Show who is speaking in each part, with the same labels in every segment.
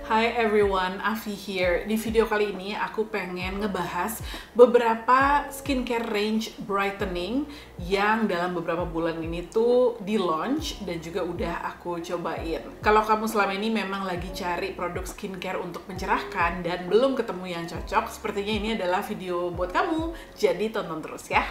Speaker 1: Hi everyone, Afi here. Di video kali ini aku pengen ngebahas beberapa skincare range brightening yang dalam beberapa bulan ini tuh di launch dan juga udah aku cobain. Kalau kamu selama ini memang lagi cari produk skincare untuk mencerahkan dan belum ketemu yang cocok, sepertinya ini adalah video buat kamu. Jadi tonton terus ya.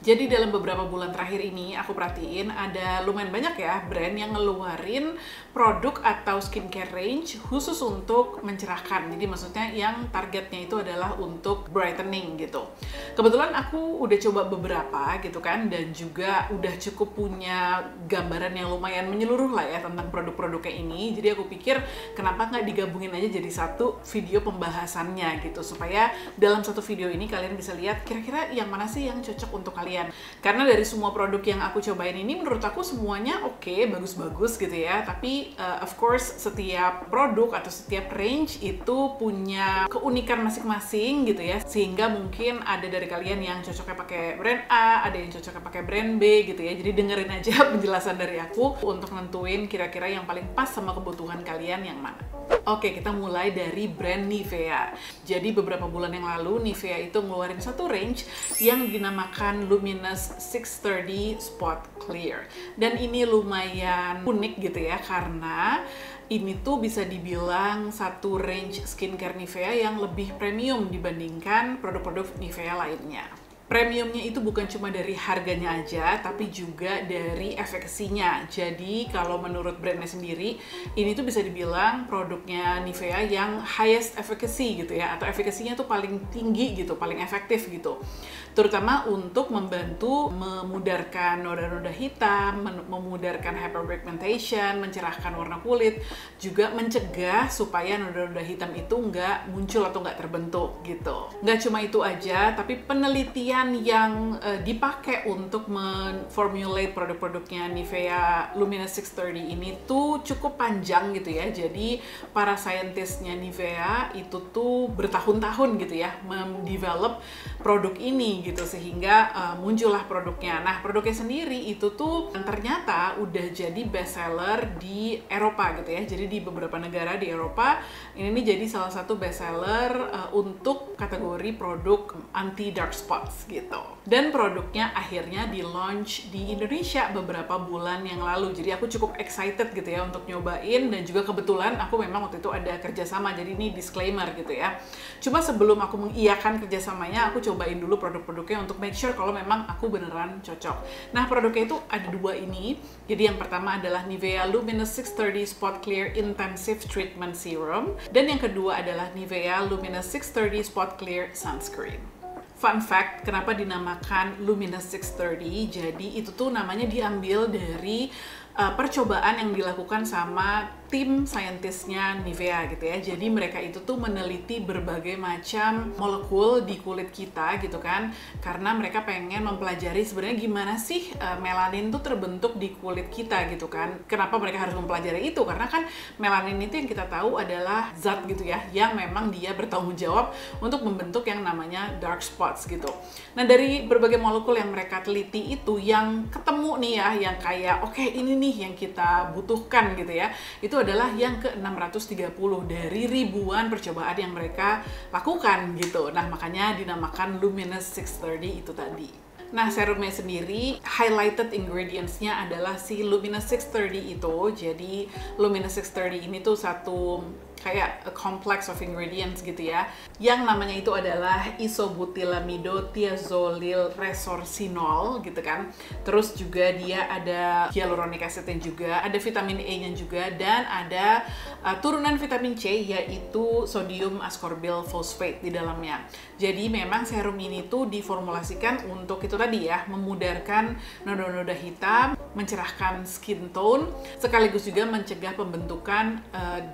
Speaker 1: Jadi dalam beberapa bulan terakhir ini aku perhatiin ada lumayan banyak ya brand yang ngeluarin produk atau skincare range khusus untuk mencerahkan. Jadi maksudnya yang targetnya itu adalah untuk brightening gitu. Kebetulan aku udah coba beberapa gitu kan, dan juga udah cukup punya gambaran yang lumayan menyeluruh lah ya tentang produk-produknya ini. Jadi aku pikir kenapa nggak digabungin aja jadi satu video pembahasannya gitu, supaya dalam satu video ini kalian bisa lihat kira-kira yang mana sih yang cocok untuk kalian. Karena dari semua produk yang aku cobain ini menurut aku semuanya oke, bagus-bagus gitu ya. Tapi of course setiap produk atau setiap range itu punya keunikan masing-masing gitu ya. Sehingga mungkin ada dari kalian yang cocoknya pakai brand A, ada yang cocoknya pakai brand B gitu ya. Jadi dengerin aja penjelasan dari aku untuk nentuin kira-kira yang paling pas sama kebutuhan kalian yang mana. Oke, kita mulai dari brand Nivea. Jadi beberapa bulan yang lalu Nivea itu ngeluarin satu range yang dinamakan Luminous 630 Spot Clear. Dan ini lumayan unik gitu ya, karena ini tuh bisa dibilang satu range skincare Nivea yang lebih premium dibandingkan produk-produk Nivea lainnya. Premiumnya itu bukan cuma dari harganya aja, tapi juga dari efekasinya. Jadi kalau menurut brandnya sendiri, ini tuh bisa dibilang produknya Nivea yang highest efficacy gitu ya, atau efekasinya tuh paling tinggi gitu, paling efektif gitu. Terutama untuk membantu memudarkan noda-noda hitam, memudarkan hyperpigmentation, mencerahkan warna kulit, juga mencegah supaya noda-noda hitam itu nggak muncul atau nggak terbentuk gitu. Nggak cuma itu aja, tapi penelitian yang dipakai untuk memformulate produk-produknya Nivea Luminous 630 ini tuh cukup panjang gitu ya. Jadi para saintisnya Nivea itu tuh bertahun-tahun gitu ya mendevelop produk ini gitu, sehingga muncullah produknya. Nah, produknya sendiri itu tuh ternyata udah jadi best seller di Eropa gitu ya. Jadi di beberapa negara di Eropa ini jadi salah satu best seller untuk kategori produk anti dark spots gitu. Dan produknya akhirnya di launch di Indonesia beberapa bulan yang lalu. Jadi aku cukup excited gitu ya untuk nyobain, dan juga kebetulan aku memang waktu itu ada kerjasama. Jadi ini disclaimer gitu ya. Cuma sebelum aku mengiyakan kerjasamanya, aku cobain dulu produk-produknya untuk make sure kalau memang aku beneran cocok. Nah, produknya itu ada dua ini. Jadi yang pertama adalah Nivea Luminous 630 Spot Clear Intensive Treatment Serum, dan yang kedua adalah Nivea Luminous 630 Spot Clear Sunscreen. Fun fact, kenapa dinamakan Luminous 630? Jadi itu tuh namanya diambil dari percobaan yang dilakukan sama tim saintisnya Nivea gitu ya. Jadi mereka itu tuh meneliti berbagai macam molekul di kulit kita gitu kan, karena mereka pengen mempelajari sebenarnya gimana sih melanin tuh terbentuk di kulit kita gitu kan. Kenapa mereka harus mempelajari itu? Karena kan melanin itu yang kita tahu adalah zat gitu ya, yang memang dia bertanggung jawab untuk membentuk yang namanya dark spots gitu. Nah, dari berbagai molekul yang mereka teliti itu, yang ketemu nih ya, yang kayak oke, ini nih yang kita butuhkan gitu ya, itu adalah yang ke-630 dari ribuan percobaan yang mereka lakukan gitu. Nah, makanya dinamakan Luminous 630 itu tadi. Nah, serumnya sendiri, highlighted ingredients-nya adalah si Luminous 630 itu. Jadi, Luminous 630 ini tuh satu kayak a complex of ingredients gitu ya. Yang namanya itu adalah isobutylamido thiazolil resorcinol gitu kan. Terus juga dia ada hyaluronic acid-nya juga, ada vitamin E-nya juga, dan ada turunan vitamin C yaitu sodium ascorbyl phosphate di dalamnya. Jadi memang serum ini tuh diformulasikan untuk itu tadi ya, memudarkan noda-noda hitam, mencerahkan skin tone, sekaligus juga mencegah pembentukan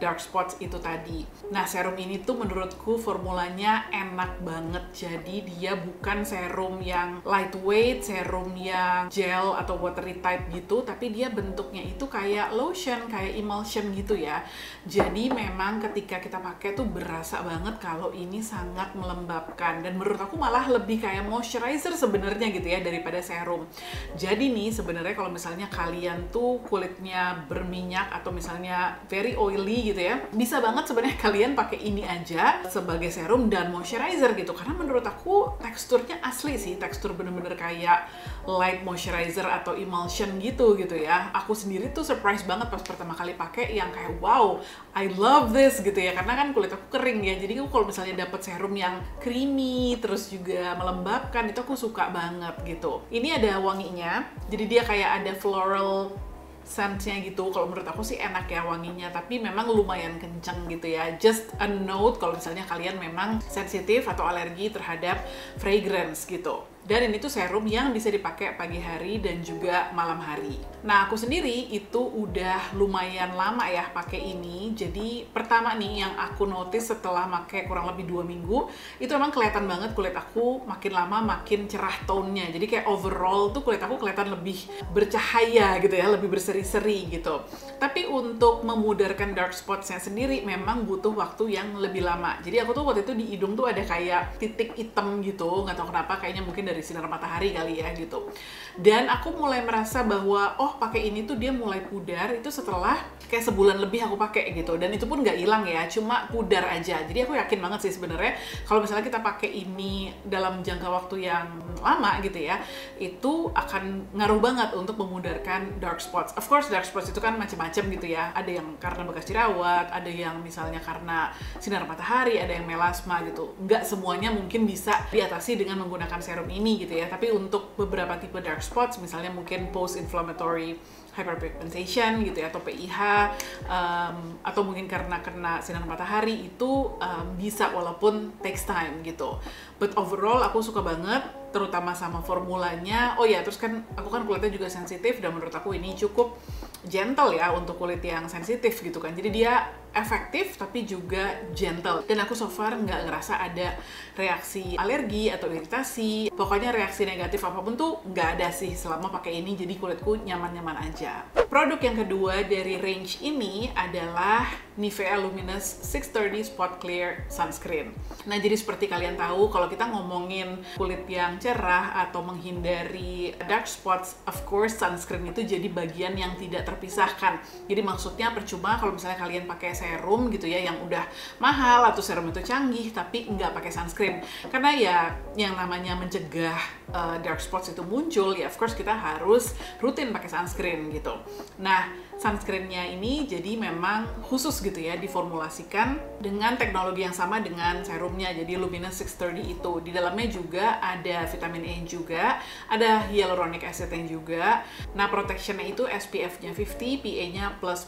Speaker 1: dark spots itu tadi. Nah, serum ini tuh menurutku formulanya enak banget. Jadi dia bukan serum yang lightweight, serum yang gel atau watery type gitu, tapi dia bentuknya itu kayak lotion, kayak emulsion gitu ya. Jadi memang ketika kita pakai tuh berasa banget kalau ini sangat melembabkan, dan menurut aku malah lebih kayak moisturizer sebenarnya gitu ya daripada serum. Jadi nih sebenarnya kalau misalnya kalian tuh kulitnya berminyak atau misalnya very oily gitu ya, bisa banget sebenarnya kalian pakai ini aja sebagai serum dan moisturizer gitu, karena menurut aku teksturnya asli sih, tekstur bener-bener kayak light moisturizer atau emulsion gitu ya. Aku sendiri tuh surprise banget pas pertama kali pakai, yang kayak wow, I love this gitu ya, karena kan kulit aku kering ya, jadi aku kalau misalnya dapet serum yang creamy terus juga melembabkan itu aku suka banget gitu. Ini ada wanginya, jadi dia kayak ada floral scent-nya gitu. Kalau menurut aku sih enak ya wanginya, tapi memang lumayan kenceng gitu ya. Just a note kalau misalnya kalian memang sensitif atau alergi terhadap fragrance gitu. Dan ini tuh serum yang bisa dipakai pagi hari dan juga malam hari. Nah, aku sendiri itu udah lumayan lama ya pakai ini. Jadi pertama nih yang aku notice setelah pakai kurang lebih 2 minggu, itu emang kelihatan banget kulit aku makin lama makin cerah tone-nya. Jadi kayak overall tuh kulit aku kelihatan lebih bercahaya gitu ya, lebih berseri-seri gitu. Tapi untuk memudarkan dark spots-nya sendiri memang butuh waktu yang lebih lama. Jadi aku tuh waktu itu di hidung tuh ada kayak titik hitam gitu, nggak tahu kenapa, kayaknya mungkin dari sinar matahari kali ya gitu. Dan aku mulai merasa bahwa oh pakai ini tuh dia mulai pudar itu setelah kayak sebulan lebih aku pakai gitu, dan itu pun nggak hilang ya, cuma pudar aja. Jadi aku yakin banget sih sebenarnya kalau misalnya kita pakai ini dalam jangka waktu yang lama gitu ya, itu akan ngaruh banget untuk memudarkan dark spots. Of course dark spots itu kan macam-macam gitu ya, ada yang karena bekas jerawat, ada yang misalnya karena sinar matahari, ada yang melasma gitu. Nggak semuanya mungkin bisa diatasi dengan menggunakan serum ini gitu ya, tapi untuk beberapa tipe dark spots, misalnya mungkin post-inflammatory hyperpigmentation gitu ya, atau PIH, atau mungkin karena kena sinar matahari, itu bisa walaupun takes time gitu. But overall aku suka banget, terutama sama formulanya. Oh ya, terus kan aku kan kulitnya juga sensitif, dan menurut aku ini cukup gentle ya untuk kulit yang sensitif gitu kan. Jadi dia efektif tapi juga gentle, dan aku so far nggak ngerasa ada reaksi alergi atau iritasi. Pokoknya reaksi negatif apapun tuh nggak ada sih selama pakai ini, jadi kulitku nyaman-nyaman aja. Produk yang kedua dari range ini adalah Nivea Luminous 630 Spot Clear Sunscreen. Nah, jadi seperti kalian tahu, kalau kita ngomongin kulit yang cerah atau menghindari dark spots, of course sunscreen itu jadi bagian yang tidak terpisahkan. Jadi maksudnya percuma kalau misalnya kalian pakai serum gitu ya yang udah mahal atau serum itu canggih tapi nggak pakai sunscreen, karena ya yang namanya mencegah dark spots itu muncul ya, of course kita harus rutin pakai sunscreen gitu. Nah, sunscreennya ini jadi memang khusus gitu ya, diformulasikan dengan teknologi yang sama dengan serumnya, jadi Luminous 630 itu. Di dalamnya juga ada vitamin E juga, ada hyaluronic acid-nya juga. Nah, protectionnya itu SPF-nya 50, PA-nya plus.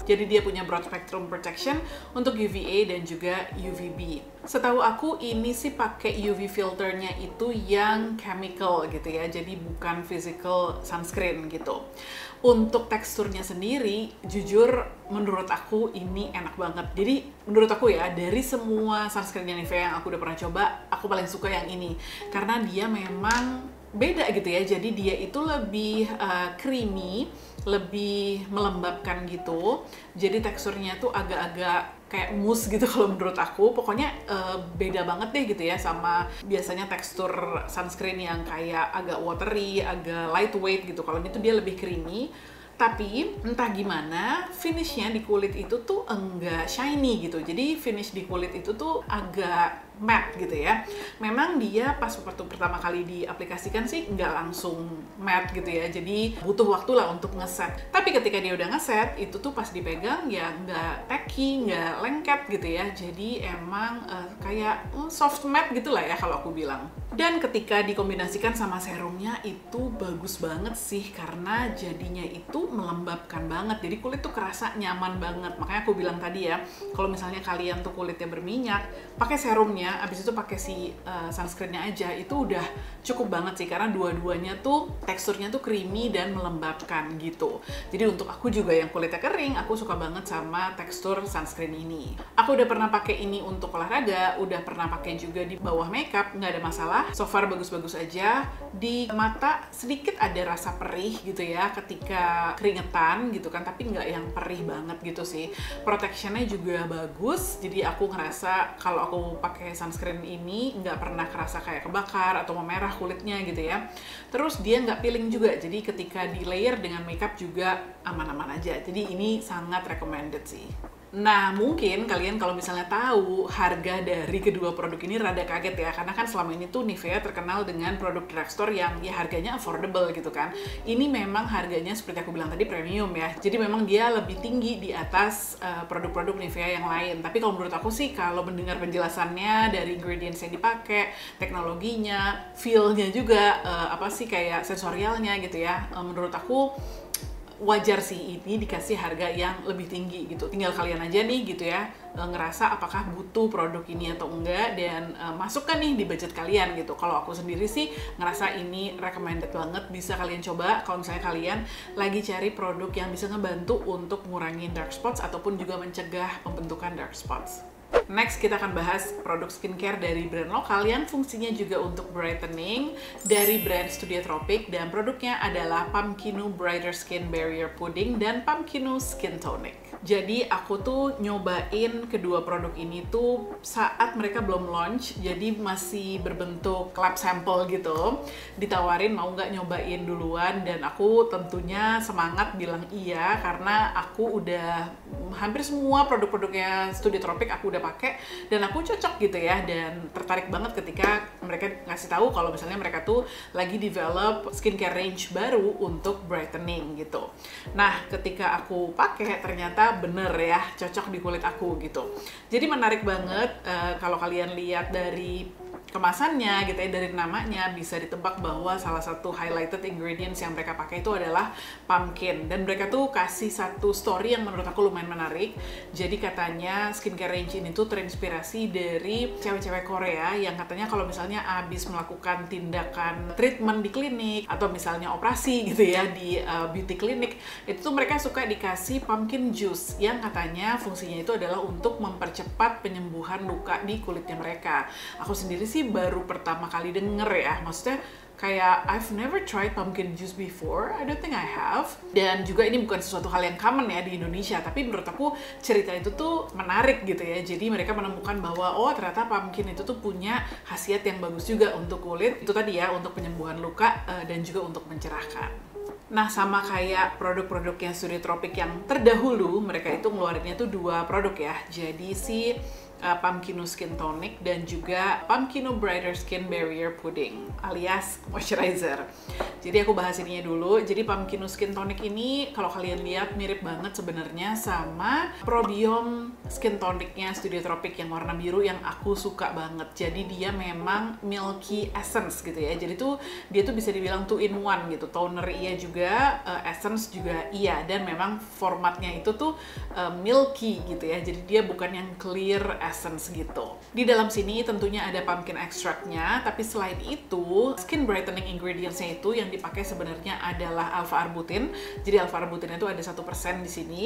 Speaker 1: Jadi dia punya broad spectrum protection untuk UVA dan juga UVB. Setahu aku ini sih pakai UV filternya itu yang chemical gitu ya, jadi bukan physical sunscreen gitu. Untuk teksturnya sendiri, jujur menurut aku ini enak banget. Jadi menurut aku ya, dari semua sunscreen Nivea yang aku udah pernah coba, aku paling suka yang ini. Karena dia memang beda gitu ya, jadi dia itu lebih creamy, lebih melembabkan gitu. Jadi teksturnya tuh agak-agak kayak mousse gitu kalau menurut aku. Pokoknya beda banget deh gitu ya sama biasanya tekstur sunscreen yang kayak agak watery, agak lightweight gitu. Kalau ini tuh dia lebih creamy. Tapi entah gimana finishnya di kulit itu tuh enggak shiny gitu. Jadi finish di kulit itu tuh agak matte gitu ya. Memang dia pas waktu pertama kali diaplikasikan sih nggak langsung matte gitu ya. Jadi butuh waktu lah untuk ngeset. Tapi ketika dia udah ngeset, itu tuh pas dipegang ya nggak tacky, nggak lengket gitu ya. Jadi emang kayak soft matte gitu lah ya kalau aku bilang. Dan ketika dikombinasikan sama serumnya itu bagus banget sih, karena jadinya itu melembabkan banget. Jadi kulit tuh kerasa nyaman banget. Makanya aku bilang tadi ya, kalau misalnya kalian tuh kulitnya berminyak, pakai serumnya sebenarnya abis itu pakai si sunscreennya aja itu udah cukup banget sih, karena dua-duanya tuh teksturnya tuh creamy dan melembabkan gitu. Jadi untuk aku juga yang kulitnya kering, aku suka banget sama tekstur sunscreen ini. Aku udah pernah pakai ini untuk olahraga, udah pernah pakai juga di bawah makeup, nggak ada masalah. So far bagus-bagus aja. Di mata sedikit ada rasa perih gitu ya ketika keringetan gitu kan, tapi nggak yang perih banget gitu sih. Protectionnya juga bagus, jadi aku ngerasa kalau aku pakai sunscreen ini nggak pernah kerasa kayak kebakar atau memerah kulitnya gitu ya. Terus dia nggak peeling juga, jadi ketika di layer dengan makeup juga aman-aman aja. Jadi ini sangat recommended sih. Nah, mungkin kalian kalau misalnya tahu harga dari kedua produk ini rada kaget ya, karena kan selama ini tuh Nivea terkenal dengan produk drugstore yang ya harganya affordable gitu kan. Ini memang harganya seperti aku bilang tadi premium ya, jadi memang dia lebih tinggi di atas produk-produk Nivea yang lain. Tapi kalau menurut aku sih, kalau mendengar penjelasannya dari ingredients yang dipakai, teknologinya, feel-nya juga, apa sih kayak sensorialnya gitu ya, menurut aku wajar sih ini dikasih harga yang lebih tinggi gitu. Tinggal kalian aja nih gitu ya, ngerasa apakah butuh produk ini atau enggak, dan masukkan nih di budget kalian gitu. Kalau aku sendiri sih ngerasa ini recommended banget, bisa kalian coba kalau misalnya kalian lagi cari produk yang bisa ngebantu untuk ngurangin dark spots ataupun juga mencegah pembentukan dark spots. Next, kita akan bahas produk skincare dari brand lokal yang fungsinya juga untuk brightening dari brand Studio Tropic, dan produknya adalah Pumpkino Brighter Skin Barrier Pudding dan Pumpkino Skin Tonic. Jadi aku tuh nyobain kedua produk ini tuh saat mereka belum launch, jadi masih berbentuk lab sample gitu. Ditawarin mau nggak nyobain duluan, dan aku tentunya semangat bilang iya, karena aku udah hampir semua produk-produknya Studio Tropic aku udah pakai dan aku cocok gitu ya, dan tertarik banget ketika mereka ngasih tahu kalau misalnya mereka tuh lagi develop skincare range baru untuk brightening gitu. Nah, ketika aku pakai ternyata bener ya cocok di kulit aku gitu. Jadi menarik banget kalau kalian lihat dari kemasannya gitu ya, dari namanya bisa ditebak bahwa salah satu highlighted ingredients yang mereka pakai itu adalah pumpkin, dan mereka tuh kasih satu story yang menurut aku lumayan menarik. Jadi katanya skincare range ini tuh terinspirasi dari cewek-cewek Korea yang katanya kalau misalnya abis melakukan tindakan treatment di klinik atau misalnya operasi gitu ya di beauty clinic, itu tuh mereka suka dikasih pumpkin juice yang katanya fungsinya itu adalah untuk mempercepat penyembuhan luka di kulitnya mereka. Aku sendiri sih baru pertama kali denger ya, maksudnya kayak I've never tried pumpkin juice before, I don't think I have. Dan juga ini bukan sesuatu hal yang common ya di Indonesia, tapi menurut aku cerita itu tuh menarik gitu ya. Jadi mereka menemukan bahwa oh ternyata pumpkin itu tuh punya khasiat yang bagus juga untuk kulit, itu tadi ya, untuk penyembuhan luka dan juga untuk mencerahkan. Nah, sama kayak produk-produknya Studio Tropic yang terdahulu, mereka itu ngeluarinnya tuh dua produk ya. Jadi si Pumpkino Skin Tonic dan juga Pumpkino Brighter Skin Barrier Pudding alias moisturizer. Jadi aku bahas ininya dulu. Jadi Pumpkino Skin Tonic ini kalau kalian lihat mirip banget sebenarnya sama Probiom Skin Tonicnya Studio Tropic yang warna biru yang aku suka banget. Jadi dia memang milky essence gitu ya. Jadi tuh dia tuh bisa dibilang 2 in 1 gitu. Toner iya juga, essence juga iya, dan memang formatnya itu tuh milky gitu ya. Jadi dia bukan yang clear essence gitu. Di dalam sini tentunya ada pumpkin extractnya, tapi selain itu skin brightening ingredients-nya itu yang dipakai sebenarnya adalah alpha arbutin. Jadi alpha arbutinnya itu ada 1% di sini.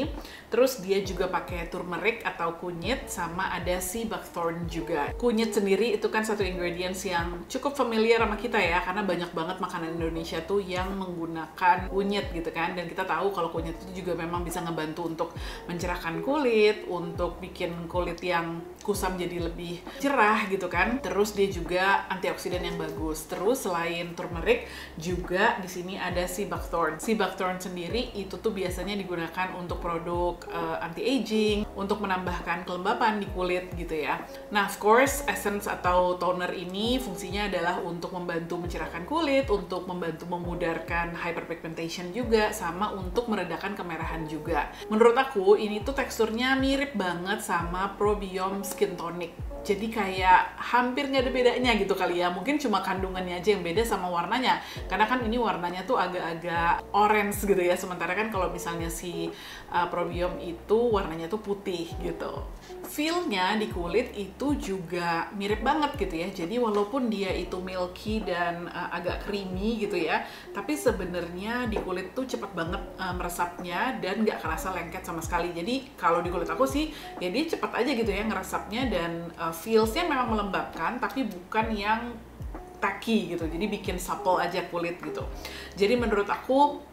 Speaker 1: Terus dia juga pakai turmeric atau kunyit, sama ada sea buckthorn juga. Kunyit sendiri itu kan satu ingredients yang cukup familiar sama kita ya, karena banyak banget makanan Indonesia tuh yang menggunakan kunyit gitu kan. Dan kita tahu kalau kunyit itu juga memang bisa ngebantu untuk mencerahkan kulit, untuk bikin kulit yang kusam jadi lebih cerah gitu kan. Terus dia juga antioksidan yang bagus. Terus selain turmeric juga di sini ada sea buckthorn. Sea buckthorn sendiri itu tuh biasanya digunakan untuk produk anti-aging, untuk menambahkan kelembapan di kulit gitu ya. Nah, of course essence atau toner ini fungsinya adalah untuk membantu mencerahkan kulit, untuk membantu memudarkan hyperpigmentation juga, sama untuk meredakan kemerahan juga. Menurut aku ini tuh teksturnya mirip banget sama Probiom Skin Tonic. Jadi kayak hampir nggak ada bedanya gitu kali ya. Mungkin cuma kandungannya aja yang beda sama warnanya. Karena kan ini warnanya tuh agak-agak orange gitu ya. Sementara kan kalau misalnya si Probiom itu warnanya tuh putih putih gitu. Feel-nya di kulit itu juga mirip banget gitu ya. Jadi walaupun dia itu milky dan agak creamy gitu ya, tapi sebenarnya di kulit tuh cepet banget meresapnya dan nggak kerasa lengket sama sekali. Jadi kalau di kulit aku sih, ya dia cepet aja gitu ya ngeresapnya, dan feels-nya memang melembabkan, tapi bukan yang tacky gitu. Jadi bikin supple aja kulit gitu. Jadi menurut aku,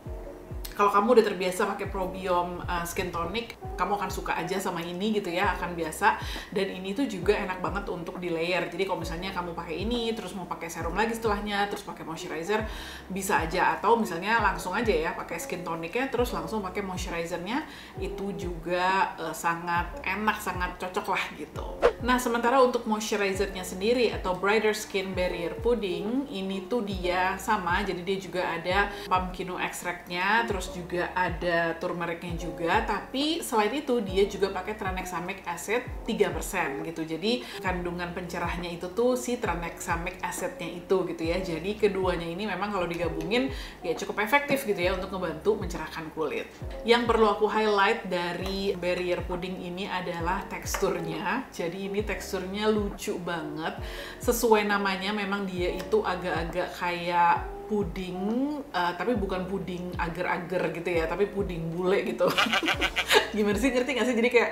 Speaker 1: kalau kamu udah terbiasa pakai Probiom Skin Tonic, kamu akan suka aja sama ini gitu ya, akan biasa. Dan ini tuh juga enak banget untuk di layer. Jadi kalau misalnya kamu pakai ini, terus mau pakai serum lagi setelahnya, terus pakai moisturizer, bisa aja. Atau misalnya langsung aja ya, pakai Skin Tonicnya, terus langsung pakai moisturizernya, itu juga sangat enak, sangat cocok lah gitu. Nah, sementara untuk moisturizernya sendiri atau Brighter Skin Barrier Pudding, ini tuh dia sama, jadi dia juga ada pumpkin extract-nya, terus juga ada turmericnya juga, tapi selain itu dia juga pakai tranexamic acid 3% gitu. Jadi kandungan pencerahnya itu tuh si tranexamic acidnya itu gitu ya. Jadi keduanya ini memang kalau digabungin ya cukup efektif gitu ya untuk ngebantu mencerahkan kulit. Yang perlu aku highlight dari Barrier Pudding ini adalah teksturnya. Jadi ini teksturnya lucu banget. Sesuai namanya, memang dia itu agak-agak kayak puding, tapi bukan puding agar-agar gitu ya, tapi puding bule gitu. Gimana sih, ngerti nggak sih? Jadi kayak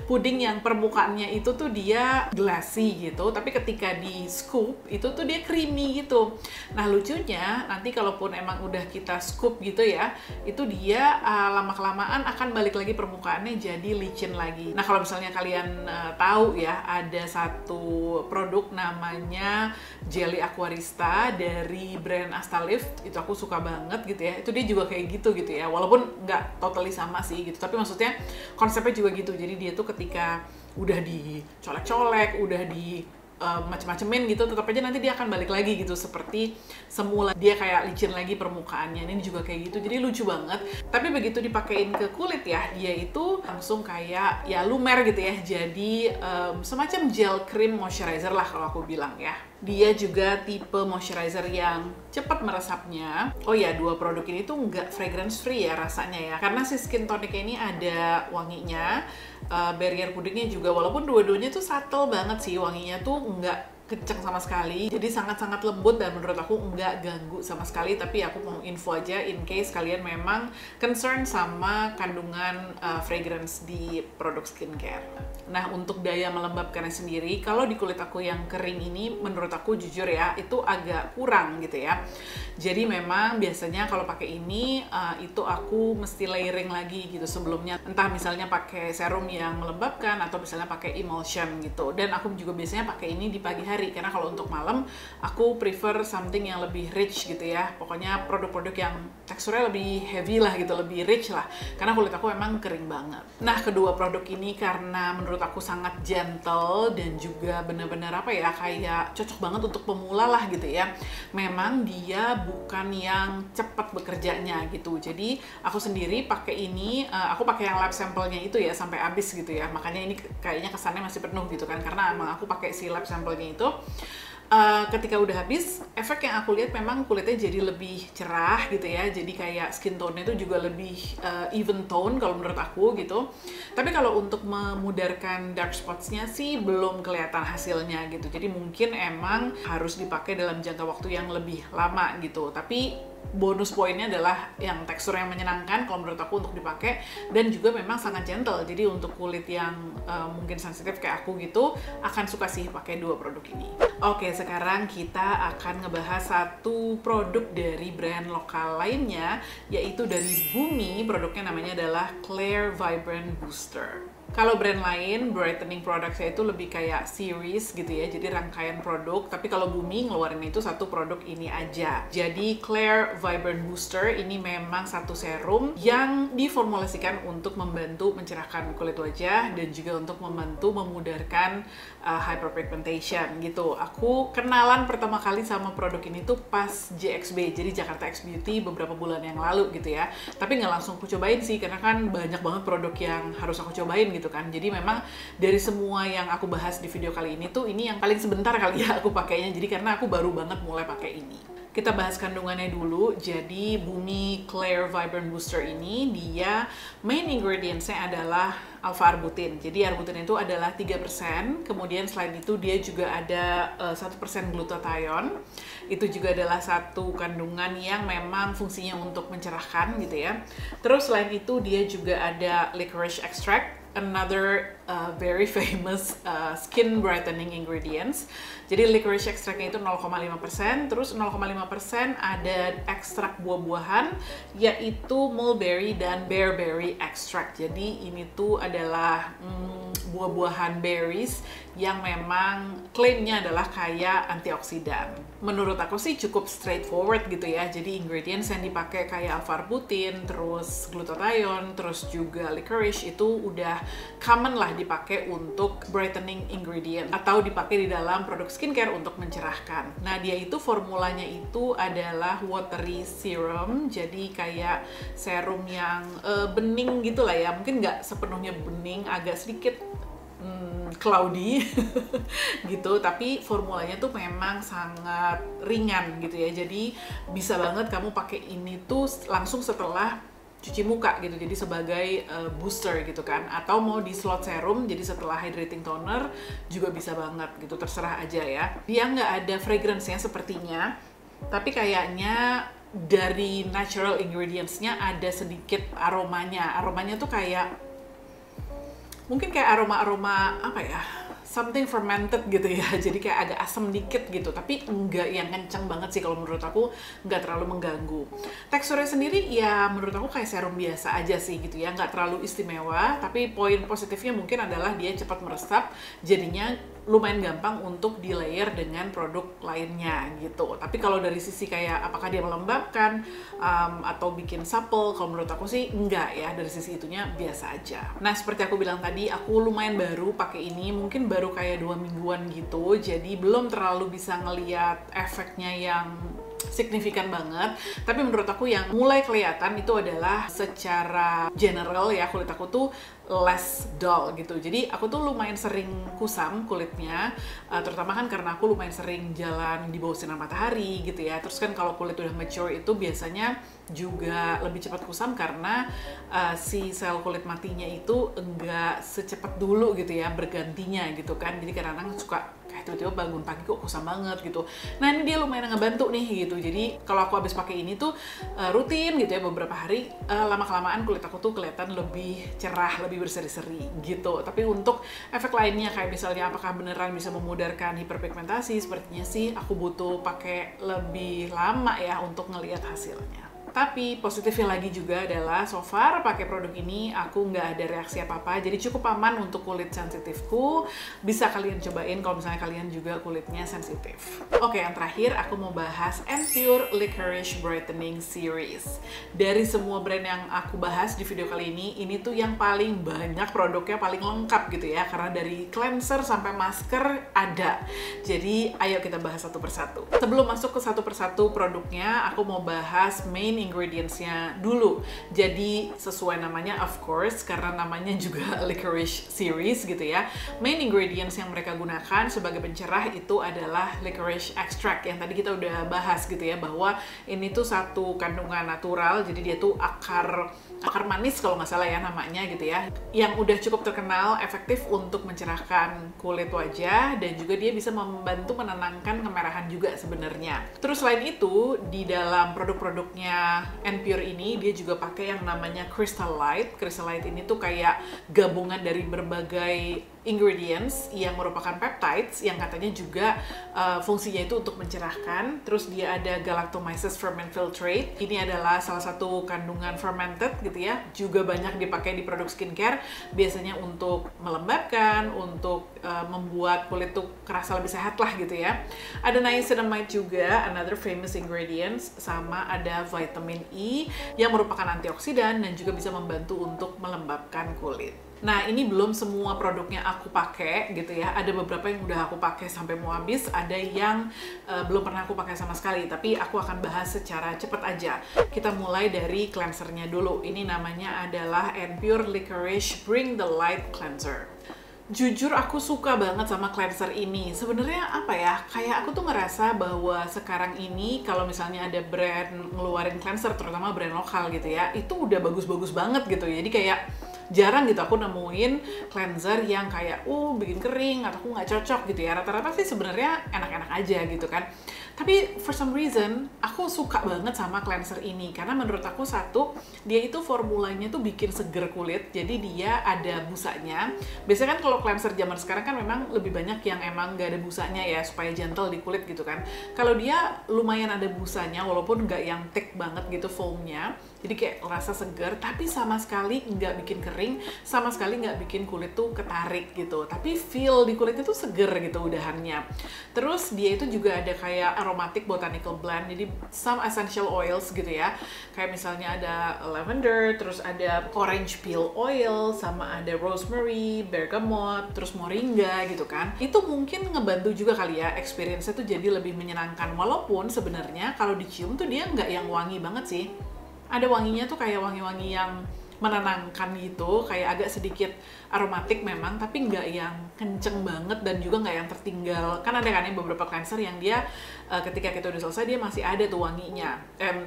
Speaker 1: puding yang permukaannya itu tuh dia glassy gitu, tapi ketika di scoop itu tuh dia creamy gitu. Nah lucunya, nanti kalaupun emang udah kita scoop gitu ya, itu dia lama-kelamaan akan balik lagi permukaannya jadi licin lagi. Nah kalau misalnya kalian tahu ya, ada satu produk namanya Jelly Aquarista dari brand Astalift, itu aku suka banget gitu ya. Itu dia juga kayak gitu ya, walaupun nggak totally sama sih gitu, tapi maksudnya konsepnya juga gitu. Jadi dia tuh ketika udah dicolek-colek, udah di macem-macemin gitu, tetap aja nanti dia akan balik lagi gitu seperti semula, dia kayak licin lagi permukaannya. Ini juga kayak gitu, jadi lucu banget. Tapi begitu dipakein ke kulit ya, dia itu langsung kayak ya lumer gitu ya, jadi semacam gel cream moisturizer lah kalau aku bilang ya. Dia juga tipe moisturizer yang cepat meresapnya. Oh ya, dua produk ini tuh nggak fragrance free ya rasanya ya, karena si Skin Tonic ini ada wanginya. Barrier Puddingnya juga, walaupun dua-duanya tuh subtle banget sih, wanginya tuh nggak kenceng sama sekali, jadi sangat-sangat lembut dan menurut aku nggak ganggu sama sekali. Tapi aku mau info aja in case kalian memang concern sama kandungan fragrance di produk skincare. Nah untuk daya melembabkannya sendiri, kalau di kulit aku yang kering ini, menurut aku jujur ya, itu agak kurang gitu ya. Jadi memang biasanya kalau pakai ini, itu aku mesti layering lagi gitu sebelumnya. Entah misalnya pakai serum yang melembabkan atau misalnya pakai emulsion gitu. Dan aku juga biasanya pakai ini di pagi hari, karena kalau untuk malam aku prefer something yang lebih rich gitu ya. Pokoknya produk-produk yang teksturnya lebih heavy lah gitu, lebih rich lah, karena kulit aku emang kering banget. Nah kedua produk ini karena menurut aku sangat gentle dan juga bener-bener apa ya, kayak cocok banget untuk pemula lah gitu ya. Memang dia bukan yang cepat bekerjanya gitu. Jadi aku sendiri pakai ini, aku pakai yang lab sampelnya itu ya sampai habis gitu ya. Makanya ini kayaknya kesannya masih penuh gitu kan, karena emang aku pakai si lab sampelnya itu. Ketika udah habis, efek yang aku lihat memang kulitnya jadi lebih cerah gitu ya. Jadi kayak skin tone-nya itu juga lebih even tone kalau menurut aku gitu. Tapi kalau untuk memudarkan dark spots-nya sih belum kelihatan hasilnya gitu. Jadi mungkin emang harus dipakai dalam jangka waktu yang lebih lama gitu. Tapi bonus poinnya adalah yang tekstur yang menyenangkan kalau menurut aku untuk dipakai, dan juga memang sangat gentle. Jadi untuk kulit yang mungkin sensitif kayak aku gitu, akan suka sih pakai dua produk ini. Oke, sekarang kita akan ngebahas satu produk dari brand lokal lainnya, yaitu dari Bumi. Produknya namanya adalah Claire Vibrant Booster. Kalau brand lain, brightening productnya itu lebih kayak series gitu ya, jadi rangkaian produk. Tapi kalau Bumi ngeluarin itu satu produk ini aja. Jadi Claire Vibrant Booster ini memang satu serum yang diformulasikan untuk membantu mencerahkan kulit wajah dan juga untuk membantu memudarkan hyperpigmentation gitu. Aku kenalan pertama kali sama produk ini tuh pas JXB, jadi Jakarta X Beauty beberapa bulan yang lalu gitu ya. Tapi nggak langsung aku cobain sih, karena kan banyak banget produk yang harus aku cobain gitu kan. Jadi memang dari semua yang aku bahas di video kali ini tuh ini yang paling sebentar kali ya aku pakainya. Jadi karena aku baru banget mulai pakai ini. Kita bahas kandungannya dulu. Jadi Bumi Clear Vibrant Booster ini dia main ingredients-nya adalah alpha-arbutin. Jadi arbutin itu adalah 3%, kemudian selain itu dia juga ada 1% glutathione. Itu juga adalah satu kandungan yang memang fungsinya untuk mencerahkan gitu ya. Terus selain itu dia juga ada licorice extract, another very famous skin brightening ingredients. Jadi licorice extractnya itu 0,5%, terus 0,5% ada ekstrak buah-buahan, yaitu mulberry dan bearberry extract. Jadi ini tuh adalah buah-buahan berries yang memang klaimnya adalah kaya antioksidan. Menurut aku sih cukup straightforward gitu ya. Jadi ingredients yang dipakai kayak alpha-arbutin, terus glutathione, terus juga licorice itu udah common lah dipakai untuk brightening ingredient atau dipakai di dalam produk skincare untuk mencerahkan. Nah, dia itu formulanya itu adalah watery serum, jadi kayak serum yang bening gitu lah ya. Mungkin nggak sepenuhnya bening, agak sedikit cloudy gitu, tapi formulanya tuh memang sangat ringan gitu ya. Jadi bisa banget kamu pakai ini tuh langsung setelah cuci muka gitu, jadi sebagai booster gitu kan, atau mau di slot serum jadi setelah hydrating toner juga bisa banget gitu, terserah aja ya. Dia nggak ada fragrance-nya sepertinya, tapi kayaknya dari natural ingredients-nya ada sedikit aromanya tuh kayak mungkin kayak aroma apa ya, something fermented gitu ya, jadi kayak agak asam dikit gitu, tapi enggak yang kenceng banget sih. Kalau menurut aku nggak terlalu mengganggu. Teksturnya sendiri ya menurut aku kayak serum biasa aja sih gitu ya, nggak terlalu istimewa, tapi poin positifnya mungkin adalah dia cepat meresap, jadinya lumayan gampang untuk di layer dengan produk lainnya gitu. Tapi kalau dari sisi kayak apakah dia melembabkan atau bikin supple, kalau menurut aku sih enggak ya, dari sisi itunya biasa aja. Nah, seperti aku bilang tadi, aku lumayan baru pakai ini, mungkin baru kayak 2 mingguan gitu, jadi belum terlalu bisa ngeliat efeknya yang signifikan banget. Tapi menurut aku yang mulai kelihatan itu adalah secara general ya, kulit aku tuh less dull gitu. Jadi aku tuh lumayan sering kusam kulitnya, terutama kan karena aku lumayan sering jalan di bawah sinar matahari gitu ya. Terus kan kalau kulit udah mature itu biasanya juga lebih cepat kusam karena si sel kulit matinya itu enggak secepat dulu gitu ya bergantinya gitu kan. Jadi kadang-kadang suka kayak tiba-tiba bangun pagi kok kusam banget gitu. Nah, ini dia lumayan ngebantu nih gitu. Jadi kalau aku habis pakai ini tuh rutin gitu ya beberapa hari, lama-kelamaan kulit aku tuh kelihatan lebih cerah, lebih berseri-seri gitu. Tapi untuk efek lainnya kayak misalnya apakah beneran bisa memudarkan hiperpigmentasi, sepertinya sih aku butuh pakai lebih lama ya untuk ngelihat hasilnya. Tapi positifnya lagi juga adalah so far pakai produk ini aku nggak ada reaksi apa-apa, jadi cukup aman untuk kulit sensitifku. Bisa kalian cobain kalau misalnya kalian juga kulitnya sensitif. Oke, yang terakhir aku mau bahas Anpure Licorice Brightening Series. Dari semua brand yang aku bahas di video kali ini tuh yang paling banyak produknya, paling lengkap gitu ya, karena dari cleanser sampai masker ada. Jadi ayo kita bahas satu persatu. Sebelum masuk ke satu persatu produknya, aku mau bahas main ingredients-nya dulu. Jadi sesuai namanya, of course, karena namanya juga licorice series gitu ya. Main ingredients yang mereka gunakan sebagai pencerah itu adalah licorice extract yang tadi kita udah bahas gitu ya, bahwa ini tuh satu kandungan natural, jadi dia tuh akar manis kalau nggak salah ya namanya gitu ya, yang udah cukup terkenal efektif untuk mencerahkan kulit wajah, dan juga dia bisa membantu menenangkan kemerahan juga sebenarnya. Terus selain itu, di dalam produk-produknya Anpure ini dia juga pakai yang namanya Crystal Light. Crystal Light ini tuh kayak gabungan dari berbagai ingredients yang merupakan peptides yang katanya juga fungsinya itu untuk mencerahkan. Terus dia ada Galactomyces ferment filtrate. Ini adalah salah satu kandungan fermented gitu ya. Juga banyak dipakai di produk skincare, biasanya untuk melembabkan, untuk membuat kulit tuh kerasa lebih sehat lah gitu ya. Ada niacinamide juga, another famous ingredients, sama ada vitamin E yang merupakan antioksidan dan juga bisa membantu untuk melembabkan kulit. Nah, ini belum semua produknya aku pakai gitu ya. Ada beberapa yang udah aku pakai sampai mau habis, ada yang belum pernah aku pakai sama sekali. Tapi aku akan bahas secara cepat aja. Kita mulai dari cleansernya dulu. Ini namanya adalah Anpure Licorice Bring the Light Cleanser. Jujur aku suka banget sama cleanser ini. Sebenarnya apa ya? Kayak aku tuh ngerasa bahwa sekarang ini kalau misalnya ada brand ngeluarin cleanser, terutama brand lokal gitu ya, itu udah bagus-bagus banget gitu. Jadi kayak jarang gitu aku nemuin cleanser yang kayak bikin kering atau aku nggak cocok gitu ya. Rata-rata sih sebenarnya enak-enak aja gitu kan. Tapi for some reason aku suka banget sama cleanser ini karena menurut aku satu, dia itu formulanya tuh bikin seger kulit. Jadi dia ada busanya. Biasanya kan kalau cleanser zaman sekarang kan memang lebih banyak yang emang nggak ada busanya ya supaya gentle di kulit gitu kan. Kalau dia lumayan ada busanya walaupun nggak yang thick banget gitu foamnya. Jadi kayak rasa seger tapi sama sekali nggak bikin kering, sama sekali nggak bikin kulit tuh ketarik gitu. Tapi feel di kulitnya tuh seger gitu udahannya. Terus dia itu juga ada kayak aromatic botanical blend, jadi some essential oils gitu ya. Kayak misalnya ada lavender, terus ada orange peel oil, sama ada rosemary, bergamot, terus moringa gitu kan. Itu mungkin ngebantu juga kali ya experience-nya tuh jadi lebih menyenangkan. Walaupun sebenarnya kalau dicium tuh dia nggak yang wangi banget sih. Ada wanginya tuh kayak wangi-wangi yang menenangkan gitu, kayak agak sedikit aromatik memang, tapi nggak yang kenceng banget dan juga nggak yang tertinggal. Kan ada kan yang beberapa cleanser yang dia ketika kita udah selesai dia masih ada tuh wanginya.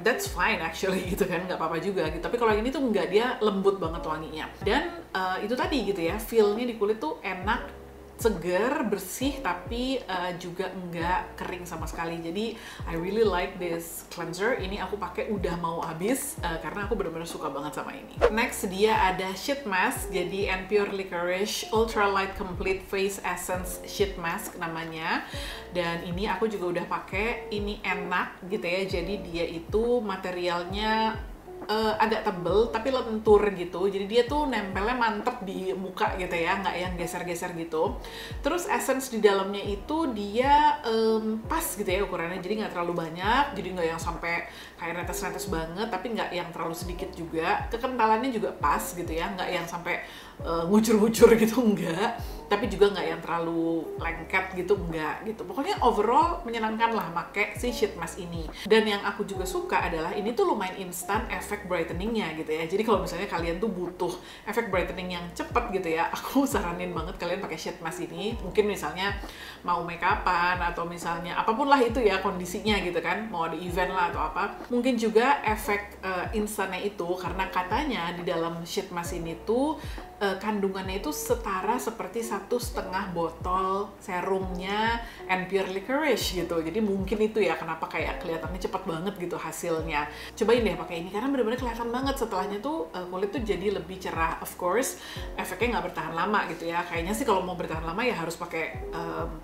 Speaker 1: That's fine actually gitu kan, nggak apa-apa juga gitu. Tapi kalau yang ini tuh nggak, dia lembut banget wanginya. Dan itu tadi gitu ya, feel-nya di kulit tuh enak, seger, bersih, tapi juga nggak kering sama sekali. Jadi I really like this cleanser. Ini aku pakai udah mau habis karena aku benar-benar suka banget sama ini. Next dia ada sheet mask. Jadi Pure Licorice Ultra Light Complete Face Essence Sheet Mask namanya. Dan ini aku juga udah pakai. Ini enak gitu ya. Jadi dia itu materialnya agak tebel tapi lentur gitu, jadi dia tuh nempelnya mantep di muka gitu ya, nggak yang geser-geser gitu. Terus essence di dalamnya itu dia pas gitu ya ukurannya, jadi nggak terlalu banyak, jadi nggak yang sampai kayak netes-netes banget, tapi nggak yang terlalu sedikit juga. Kekentalannya juga pas gitu ya, nggak yang sampai ngucur-ngucur gitu, enggak, tapi juga nggak yang terlalu lengket gitu, enggak gitu. Pokoknya overall menyenangkan lah pakai si sheet mask ini. Dan yang aku juga suka adalah ini tuh lumayan instan efek brightening-nya gitu ya. Jadi kalau misalnya kalian tuh butuh efek brightening yang cepet gitu ya, aku saranin banget kalian pakai sheet mask ini. Mungkin misalnya mau make upan atau misalnya apapun lah itu ya kondisinya gitu kan, mau ada event lah atau apa. Mungkin juga efek instannya itu karena katanya di dalam sheet mask ini tuh kandungannya itu setara seperti 1,5 botol serumnya Pure Licorice gitu. Jadi mungkin itu ya kenapa kayak kelihatannya cepat banget gitu hasilnya. Cobain deh pakai ini karena bener-bener kelihatan banget setelahnya tuh kulit tuh jadi lebih cerah. Of course efeknya nggak bertahan lama gitu ya. Kayaknya sih kalau mau bertahan lama ya harus pakai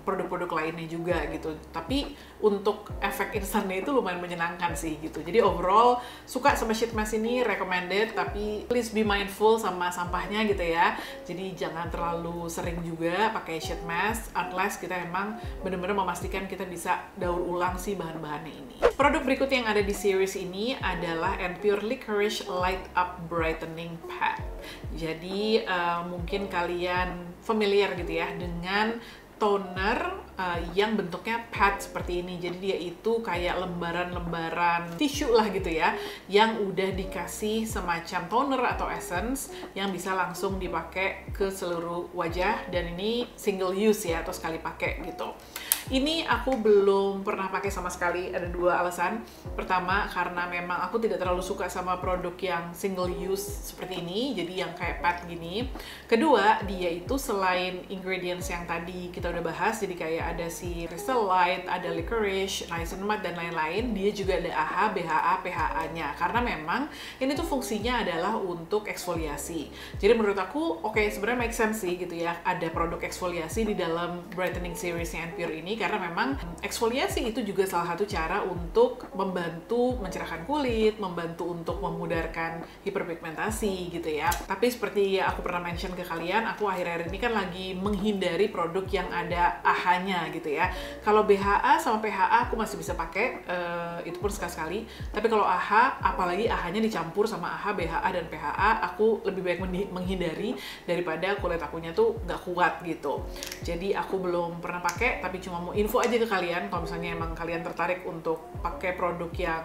Speaker 1: produk-produk lainnya juga gitu. Tapi untuk efek instannya itu lumayan menyenangkan sih gitu. Jadi overall suka sama sheet mask ini, recommended, tapi please be mindful sama sampahnya gitu ya. Jadi jangan terlalu sering juga pakai sheet mask unless kita emang bener-bener memastikan kita bisa daur ulang si bahan-bahannya ini. Produk berikutnya yang ada di series ini adalah Pure Licorice Light Up Brightening Pad. Jadi mungkin kalian familiar gitu ya dengan toner yang bentuknya pad seperti ini. Jadi dia itu kayak lembaran-lembaran tisu lah gitu ya, yang udah dikasih semacam toner atau essence yang bisa langsung dipakai ke seluruh wajah, dan ini single use ya, atau sekali pakai gitu. Ini aku belum pernah pakai sama sekali, ada dua alasan. Pertama, karena memang aku tidak terlalu suka sama produk yang single use seperti ini, jadi yang kayak pad gini. Kedua, dia itu selain ingredients yang tadi kita udah bahas, jadi kayak ada si Crystal Light, ada Licorice, Niacinamide, dan lain-lain, dia juga ada AHA, BHA, PHA-nya. Karena memang ini tuh fungsinya adalah untuk eksfoliasi. Jadi menurut aku, oke, sebenarnya make sense sih gitu ya, ada produk eksfoliasi di dalam brightening seriesnya Pure ini, karena memang eksfoliasi itu juga salah satu cara untuk membantu mencerahkan kulit, membantu untuk memudarkan hiperpigmentasi gitu ya. Tapi seperti aku pernah mention ke kalian, aku akhir-akhir ini kan lagi menghindari produk yang ada AHA-nya gitu ya. Kalau BHA sama PHA aku masih bisa pakai, itu pun sekali-sekali. Tapi kalau AHA, apalagi AHA-nya dicampur sama AHA, BHA, dan PHA, aku lebih baik menghindari daripada kulit akunya tuh nggak kuat gitu. Jadi aku belum pernah pakai, tapi cuma mau info aja ke kalian kalau misalnya emang kalian tertarik untuk pakai produk yang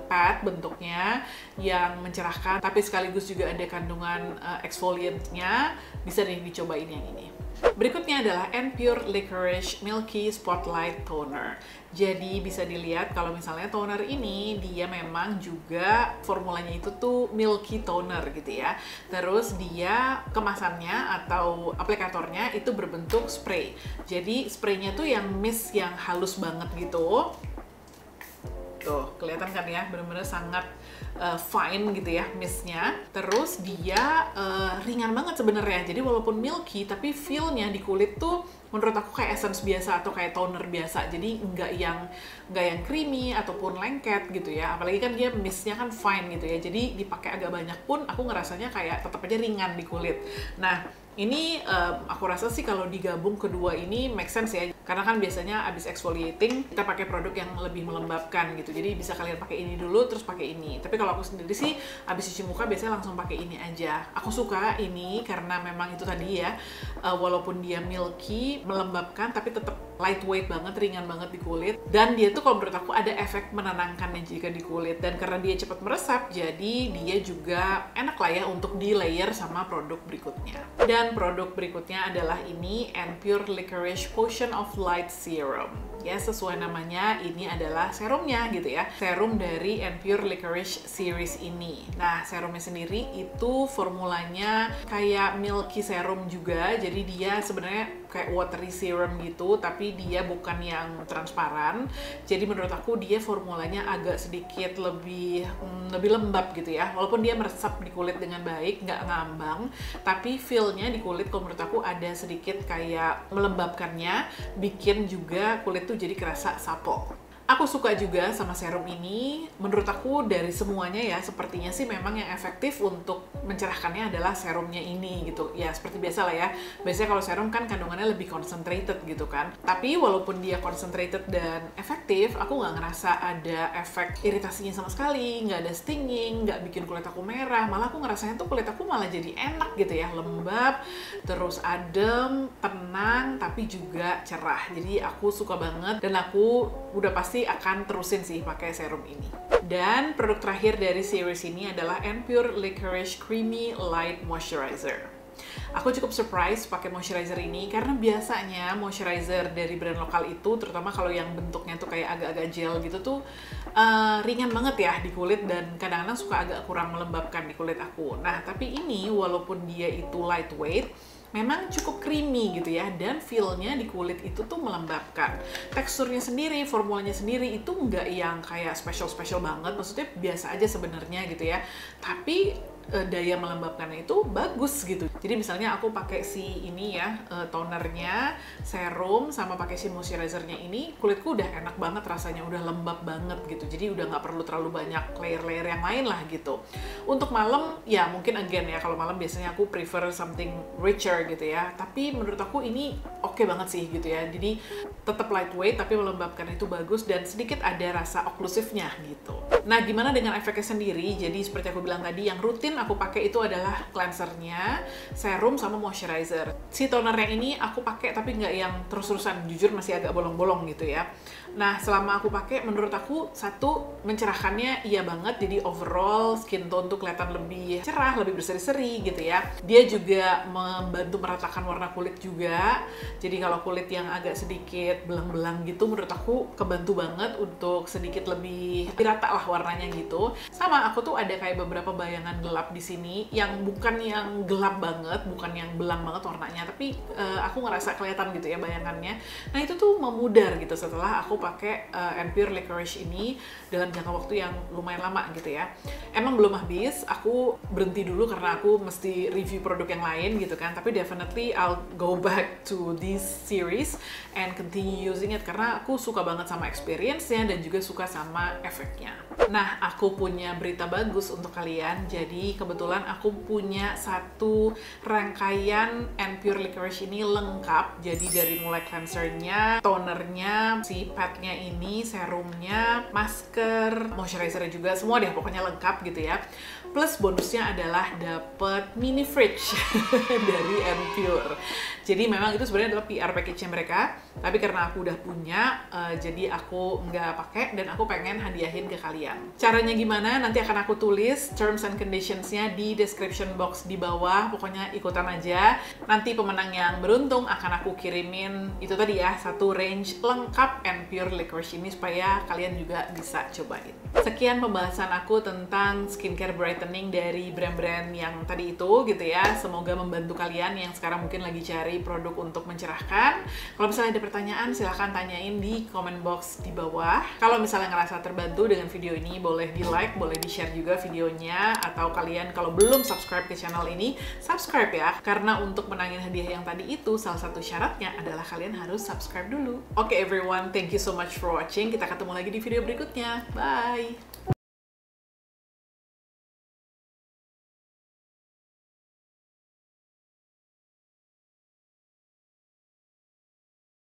Speaker 1: pad bentuknya yang mencerahkan, tapi sekaligus juga ada kandungan exfoliantnya. Bisa nih dicobain yang ini. Berikutnya adalah Pure Licorice Milky Spotlight Toner. Jadi bisa dilihat kalau misalnya toner ini dia memang juga formulanya itu tuh milky toner gitu ya. Terus dia kemasannya atau aplikatornya itu berbentuk spray. Jadi spraynya tuh yang mist yang halus banget gitu. Tuh, kelihatan kan ya, bener-bener sangat fine gitu ya mistnya. Terus dia ringan banget sebenarnya. Jadi walaupun milky, tapi feel-nya di kulit tuh menurut aku kayak essence biasa atau kayak toner biasa. Jadi nggak yang creamy ataupun lengket gitu ya. Apalagi kan dia mistnya kan fine gitu ya. Jadi dipakai agak banyak pun aku ngerasanya kayak tetap aja ringan di kulit. Nah, ini aku rasa sih kalau digabung kedua ini make sense ya. Karena kan biasanya abis exfoliating kita pakai produk yang lebih melembabkan gitu. Jadi bisa kalian pakai ini dulu terus pakai ini. Tapi kalau aku sendiri sih abis cuci muka biasanya langsung pakai ini aja. Aku suka ini karena memang itu tadi ya, walaupun dia milky, melembabkan tapi tetap lightweight banget, ringan banget di kulit. Dan dia tuh kalau menurut aku ada efek menenangkannya jika di kulit. Dan karena dia cepat meresap, jadi dia juga enak lah ya untuk di layer sama produk berikutnya. Dan produk berikutnya adalah ini Pure Licorice Potion of Light Serum. Ya, sesuai namanya, ini adalah serumnya gitu ya. Serum dari Pure Licorice series ini. Nah, serumnya sendiri itu formulanya kayak milky serum juga. Jadi dia sebenarnya kayak watery serum gitu, tapi dia bukan yang transparan. Jadi menurut aku dia formulanya agak sedikit lebih lembab gitu ya. Walaupun dia meresap di kulit dengan baik, nggak ngambang, tapi feel-nya di kulit kalau menurut aku ada sedikit kayak melembabkannya, bikin juga kulit tuh jadi kerasa supple. Aku suka juga sama serum ini. Menurut aku dari semuanya ya, sepertinya sih memang yang efektif untuk mencerahkannya adalah serumnya ini gitu. Ya seperti biasa lah ya. Biasanya kalau serum kan kandungannya lebih concentrated gitu kan. Tapi walaupun dia concentrated dan efektif, aku nggak ngerasa ada efek iritasinya sama sekali, nggak ada stinging, nggak bikin kulit aku merah. Malah aku ngerasanya tuh kulit aku malah jadi enak gitu ya, lembab, terus adem, tenang, tapi juga cerah. Jadi aku suka banget dan aku udah pasti akan terusin sih pakai serum ini. Dan produk terakhir dari series ini adalah Pure Licorice Creamy Light Moisturizer. Aku cukup surprise pakai moisturizer ini karena biasanya moisturizer dari brand lokal itu, terutama kalau yang bentuknya tuh kayak agak-agak gel gitu tuh ringan banget ya di kulit dan kadang-kadang suka agak kurang melembabkan di kulit aku. Nah, tapi ini walaupun dia itu lightweight, memang cukup creamy gitu ya, dan feel-nya di kulit itu tuh melembabkan. Teksturnya sendiri, formulanya sendiri itu nggak yang kayak special banget, maksudnya biasa aja sebenarnya gitu ya. Tapi daya melembabkannya itu bagus gitu. Jadi misalnya aku pakai si ini ya, tonernya, serum, sama pakai si moisturizernya ini, kulitku udah enak banget rasanya, udah lembab banget gitu. Jadi udah nggak perlu terlalu banyak layer-layer yang lain lah gitu. Untuk malam, ya mungkin again ya, kalau malam biasanya aku prefer something richer gitu ya. Tapi menurut aku ini oke banget sih gitu ya. Jadi tetap lightweight tapi melembabkan itu bagus dan sedikit ada rasa oklusifnya gitu. Nah, gimana dengan efeknya sendiri? Jadi seperti aku bilang tadi, yang rutin aku pakai itu adalah cleansernya, serum, sama moisturizer. Si tonernya ini aku pakai tapi nggak yang terus-terusan, jujur masih agak bolong-bolong gitu ya. Nah, selama aku pakai, menurut aku satu, mencerahkannya iya banget, jadi overall skin tone tuh kelihatan lebih cerah, lebih berseri-seri gitu ya. Dia juga membantu meratakan warna kulit juga. Jadi kalau kulit yang agak sedikit belang-belang gitu, menurut aku kebantu banget untuk sedikit lebih rata lah warnanya gitu. Sama aku tuh ada kayak beberapa bayangan gelap di sini yang bukan yang gelap banget, bukan yang belang banget warnanya, tapi aku ngerasa kelihatan gitu ya bayangannya. Nah, itu tuh memudar gitu setelah aku pakai Pure Licorice ini dalam jangka waktu yang lumayan lama gitu ya. Emang belum habis, aku berhenti dulu karena aku mesti review produk yang lain gitu kan, tapi definitely I'll go back to this series and continue using it karena aku suka banget sama experience-nya dan juga suka sama efeknya. Nah, aku punya berita bagus untuk kalian. Jadi kebetulan aku punya satu rangkaian Pure Licorice ini lengkap. Jadi dari mulai cleansernya, tonernya, si padnya ini, serumnya, masker, moisturizernya juga, semua deh pokoknya lengkap gitu ya. Plus bonusnya adalah dapet mini fridge dari Pure. Jadi memang itu sebenarnya adalah PR package-nya mereka, tapi karena aku udah punya, jadi aku nggak pakai dan aku pengen hadiahin ke kalian. mencerahkan. Caranya gimana? Nanti akan aku tulis terms and conditions-nya di description box di bawah. Pokoknya ikutan aja. Nanti pemenang yang beruntung akan aku kirimin itu tadi ya, satu range lengkap and pure licorice ini supaya kalian juga bisa cobain. Sekian pembahasan aku tentang skincare brightening dari brand-brand yang tadi itu gitu ya. Semoga membantu kalian yang sekarang mungkin lagi cari produk untuk mencerahkan. Kalau misalnya ada pertanyaan silahkan tanyain di comment box di bawah. Kalau misalnya ngerasa terbantu dengan video ini, boleh di like, boleh di share juga videonya. Atau kalian kalau belum subscribe ke channel ini, subscribe ya. Karena untuk menangin hadiah yang tadi itu, salah satu syaratnya adalah kalian harus subscribe dulu. Oke everyone, thank you so much for watching. Kita ketemu lagi di video berikutnya. Bye!